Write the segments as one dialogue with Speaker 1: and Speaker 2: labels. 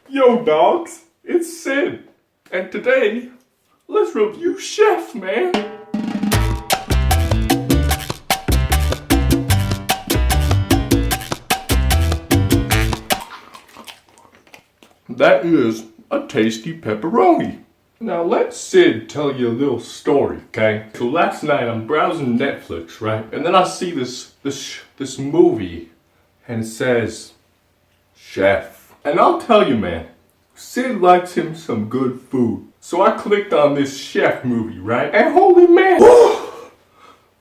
Speaker 1: Yo dogs, it's Sid, and today, let's review Chef, man. That is a tasty pepperoni. Now let Sid tell you a little story, okay? So last night I'm browsing Netflix, right? And then I see this movie, and it says, Chef. And I'll tell you, man, Sid likes him some good food. So I clicked on this Chef movie, right? And holy man,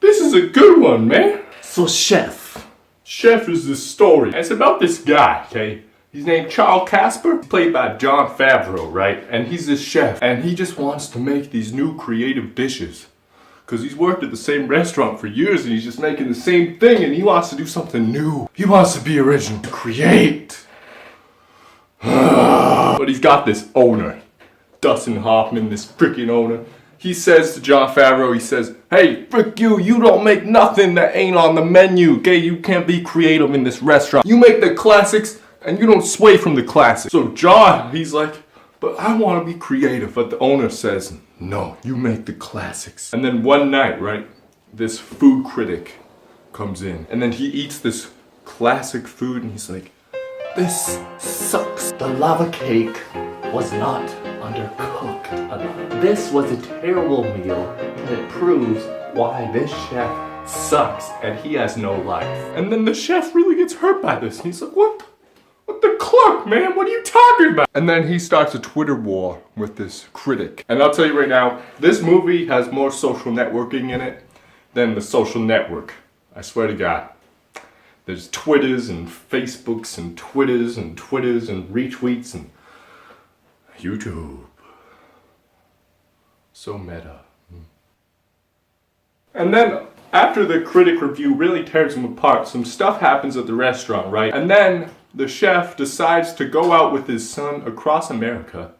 Speaker 1: this is a good one, man.
Speaker 2: So Chef
Speaker 1: is this story. And it's about this guy, okay? He's named Charles Casper, played by John Favreau, right? And he's this chef, and he just wants to make these new creative dishes. Because he's worked at the same restaurant for years, and he's just making the same thing, and he wants to do something new. He wants to be original, to create. But he's got this owner, Dustin Hoffman, this freaking owner. He says to John Favreau, he says, hey, frick you don't make nothing that ain't on the menu, okay? You can't be creative in this restaurant. You make the classics, and you don't sway from the classics. So John, he's like, but I want to be creative. But the owner says, no, you make the classics. And then one night, right, this food critic comes in. And then he eats this classic food and he's like, this sucks.
Speaker 2: The lava cake was not undercooked enough. This was a terrible meal, and it proves why this chef sucks and he has no life.
Speaker 1: And then the chef really gets hurt by this. And he's like, what the cluck, man? What are you talking about? And then he starts a Twitter war with this critic. And I'll tell you right now, this movie has more social networking in it than The Social Network. I swear to God. There's Twitters and Facebooks and Twitters and retweets and YouTube. So meta. And then after the critic review really tears him apart, some stuff happens at the restaurant, right? And then the chef decides to go out with his son across America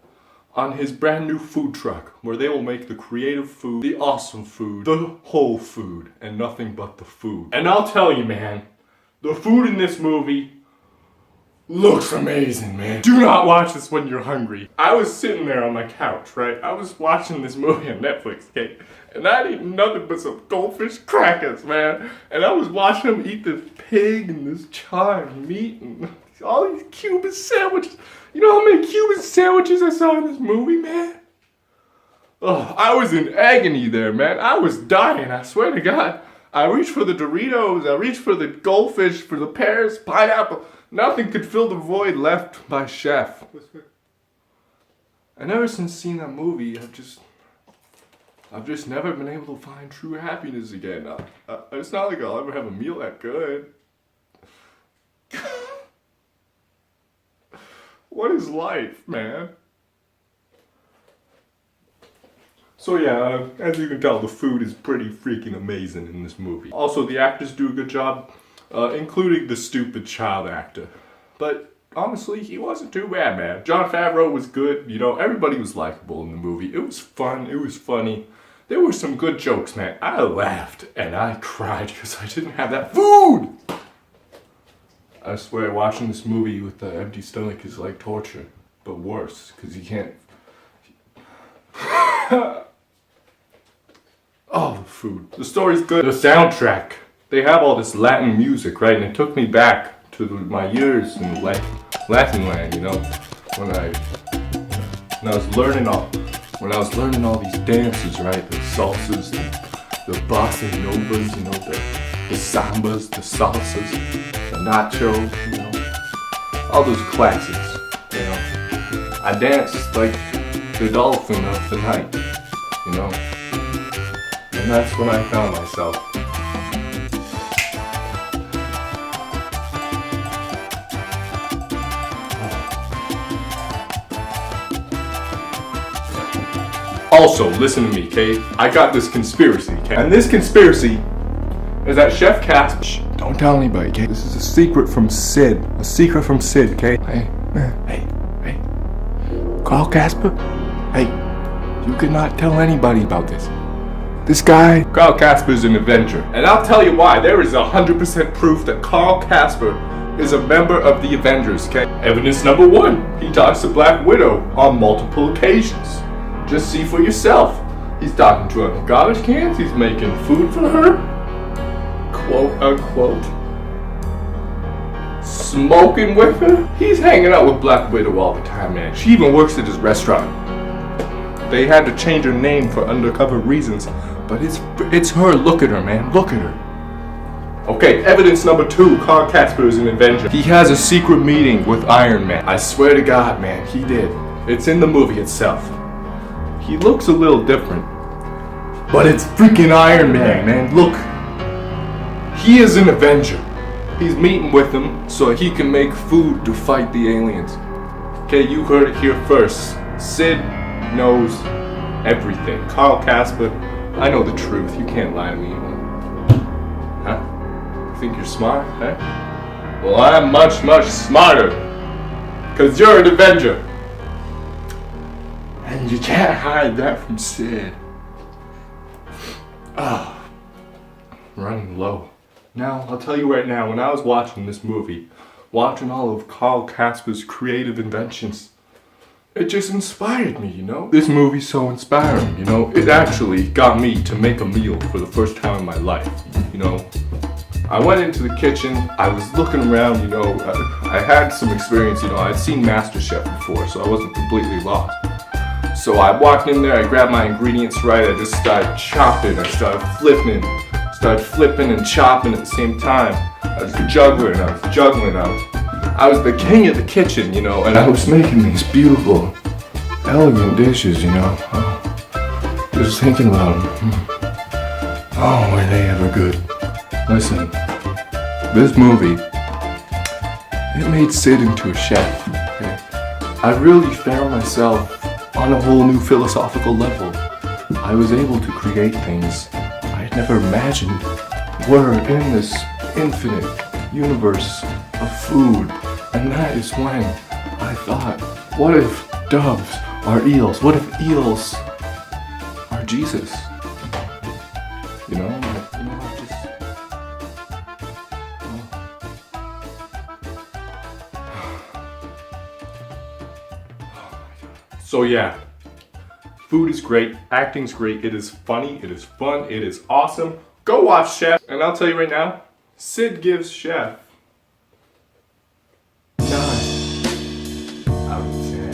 Speaker 1: on his brand new food truck, where they will make the creative food, the awesome food, the whole food, and nothing but the food. And I'll tell you, man, the food in this movie looks amazing, man. Do not watch this when you're hungry. I was sitting there on my couch, right? I was watching this movie on Netflix, okay? And I'd eaten nothing but some goldfish crackers, man. And I was watching him eat this pig and this charred meat and all these Cuban sandwiches. You know how many Cuban sandwiches I saw in this movie, man? Oh, I was in agony there, man. I was dying, I swear to God. I reached for the Doritos, I reached for the goldfish, for the pears, pineapple. Nothing could fill the void left by Chef. And ever since seeing that movie, I've just never been able to find true happiness again. It's not like I'll ever have a meal that good. What is life, man? So yeah, as you can tell, the food is pretty freaking amazing in this movie. Also, the actors do a good job, including the stupid child actor. But honestly, he wasn't too bad, man. John Favreau was good, you know, everybody was likable in the movie. It was fun, it was funny. There were some good jokes, man. I laughed and I cried because I didn't have that food. I swear, watching this movie with the empty stomach is like torture, but worse, because you can't. Oh, the food. The story's good. The soundtrack. They have all this Latin music, right? And it took me back to my years in Latin land, you know, when I was learning all these dances, right? The salsas, the bossa novas, you know, the sambas, the salsas, the nachos, you know, all those classics, you know. I danced like the dolphin of the night, you know. And that's when I found myself. Also, listen to me, okay? I got this conspiracy, okay? And this conspiracy is that Chef Casper... Shh, don't tell anybody, okay? This is a secret from Sid. A secret from Sid, okay? Hey. Carl Casper? Hey, you cannot tell anybody about this. This guy, Carl Casper, is an avenger. And I'll tell you why. There is 100% proof that Carl Casper is a member of the Avengers, okay? Evidence number 1, he talks to Black Widow on multiple occasions. Just see for yourself. He's talking to her in garbage cans, he's making food for her, quote unquote. Smoking with her. He's hanging out with Black Widow all the time, man. She even works at his restaurant. They had to change her name for undercover reasons, but it's her. Look at her, man. Look at her. Okay, evidence number 2, Carl Casper is an Avenger. He has a secret meeting with Iron Man. I swear to God, man, he did. It's in the movie itself. He looks a little different, but it's freaking Iron Man. Look, he is an Avenger. He's meeting with him so he can make food to fight the aliens. Okay, you heard it here first. Sid knows everything. Carl Casper, I know the truth. You can't lie to me. Huh? Think you're smart, huh? Well, I'm much, much smarter. Cause you're an Avenger. And you can't hide that from Sid. Running low. Now, I'll tell you right now, when I was watching this movie, watching all of Carl Casper's creative inventions, it just inspired me, you know? This movie's so inspiring, you know? It actually got me to make a meal for the first time in my life, you know? I went into the kitchen, I was looking around, you know, I had some experience, you know, I'd seen MasterChef before, so I wasn't completely lost. So I walked in there, I grabbed my ingredients right, I just started chopping, I started flipping and chopping at the same time. I was juggling, I was the king of the kitchen, you know, and I was making these beautiful, elegant dishes, you know. Oh, just thinking about them. Oh, were they ever good. Listen, this movie, it made Sid into a chef. Okay? I really found myself on a whole new philosophical level. I was able to create things I had never imagined were in this infinite universe of food. And that is when I thought, what if doves are eels? What if eels are Jesus? You know, I just... So yeah, food is great, acting's great, it is funny, it is fun, it is awesome. Go watch Chef, and I'll tell you right now, Sid gives Chef 9 out of 10.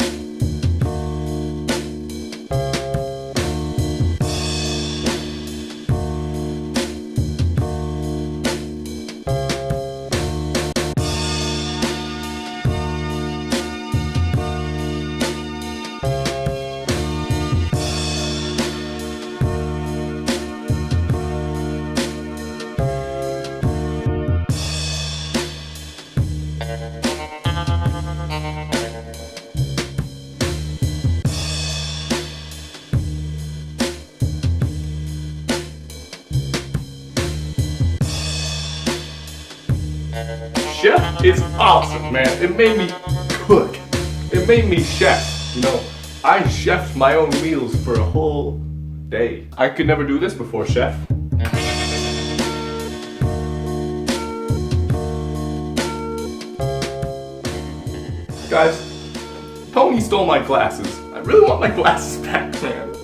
Speaker 1: Chef is awesome, man. It made me cook. It made me chef. You know, I chefed my own meals for a whole day. I could never do this before, Chef. Guys, Tony stole my glasses. I really want my glasses back, man.